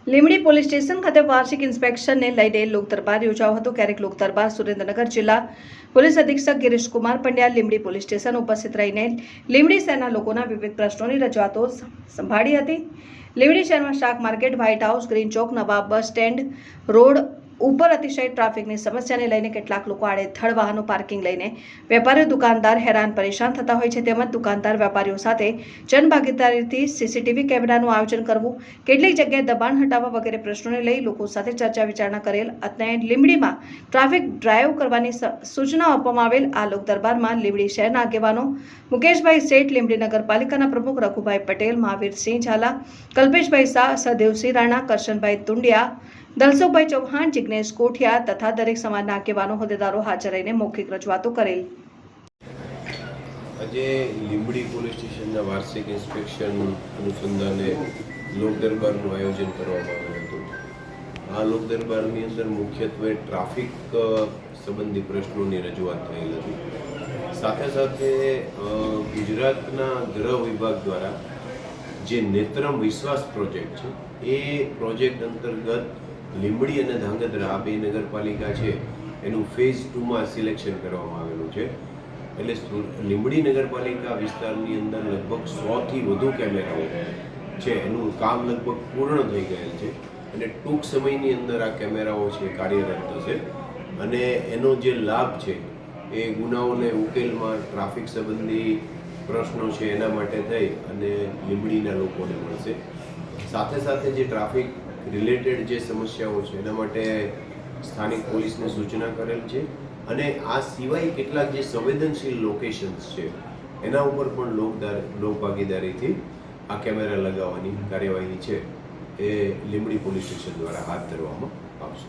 Limbdi police station ખાતે વાર્ષિક ઇન્સ્પેક્શનને લઈને લોકદરબાર યોજાયો હતો। ક્યારેક લોકદરબાર સુરેન્દ્રનગર જિલ્લા પોલીસ અધિક્ષક ગિરીશકુમાર પંડ્યા લીંબડી પોલીસ સ્ટેશન ઉપસ્થિત રહીને લીંબડી શહેરના લોકોના વિવિધ પ્રશ્નોની રજૂઆતો સંભાળી હતી। લીંબડી શહેરમાં શાક માર્કેટ, વ્હાઇટ હાઉસ, ગ્રીન ચોક, નવાબ બસ સ્ટેન્ડ રોડ ઉપર અતિશય ટ્રાફિકની સમસ્યાને લઈને કેટલાક લોકો આડેધડ વાહનો પાર્કિંગ લઈને વેપારીઓ દુકાનદાર હેરાન પરેશાન થતા હોય છે। તેમજ દુકાનદાર વેપારીઓ સાથે જનભાગીદારીથી સીસીટીવી કેમેરાનું આયોજન કરવું, કેટલીક જગ્યાએ દબાણ હટાવવા વગેરે પ્રશ્નોને લઈ લોકો સાથે ચર્ચા વિચારણા કરેલ અને લીંબડીમાં ટ્રાફિક ડ્રાઈવ કરવાની સૂચનાઓ આપવામાં આવેલ। આ લોક દરબારમાં લીંબડી શહેરના આગેવાનો મુકેશભાઈ શેઠ, લીંબડી નગરપાલિકાના પ્રમુખ રઘુભાઈ પટેલ, મહાવીરસિંહ ઝાલા, કલ્પેશભાઈ શાહ, સહદેવસિંહ રાણા, કરશનભાઈ તુંડિયા, દલસુખભાઈ ચૌહાણ, જિગ્નેશ કોઠિયા તથા દરેક સમાજના આગેવાનો હોદ્દેદારો હાજર રહીને મૌખિક રજૂઆતો કરેલ। આજે લીંબડી પોલીસ સ્ટેશનના વાર્ષિક ઇન્સ્પેક્શન અનુસંધાને લોક દરબારનું આયોજન કરવામાં આવ્યું હતું। આ લોક દરબારની અંદર મુખ્યત્વે ટ્રાફિક સંબંધી પ્રશ્નોની રજૂઆત થયેલ હતી। સાથે સાથે ગુજરાતના ગૃહ વિભાગ દ્વારા જે નેત્રમ વિશ્વાસ પ્રોજેક્ટ છે એ પ્રોજેક્ટ અંતર્ગત લીંબડી અને ધાંગધ્રા આ બે નગરપાલિકા છે એનું ફેઝ 2માં સિલેક્શન કરવામાં આવેલું છે। એટલે લીંબડી નગરપાલિકા વિસ્તારની અંદર લગભગ 100થી વધુ કેમેરાઓ છે, એનું કામ લગભગ પૂર્ણ થઈ ગયેલ છે અને ટૂંક સમયની અંદર આ કેમેરાઓ છે કાર્યરત થશે અને એનો જે લાભ છે એ ગુનાઓને ઉકેલમાં ટ્રાફિક સંબંધી પ્રશ્નો છે એના માટે થઈ અને લીંબડીના લોકોને મળશે। સાથે સાથે જે ટ્રાફિક રિલેટેડ જે સમસ્યાઓ છે એના માટે સ્થાનિક પોલીસને સૂચના કરેલ છે અને આ સિવાય કેટલાક જે સંવેદનશીલ લોકેશન્સ છે એના ઉપર પણ લોકભાગીદારીથી આ કેમેરા લગાવવાની કાર્યવાહી છે એ લીંબડી પોલીસ સ્ટેશન દ્વારા હાથ ધરવામાં આવશે।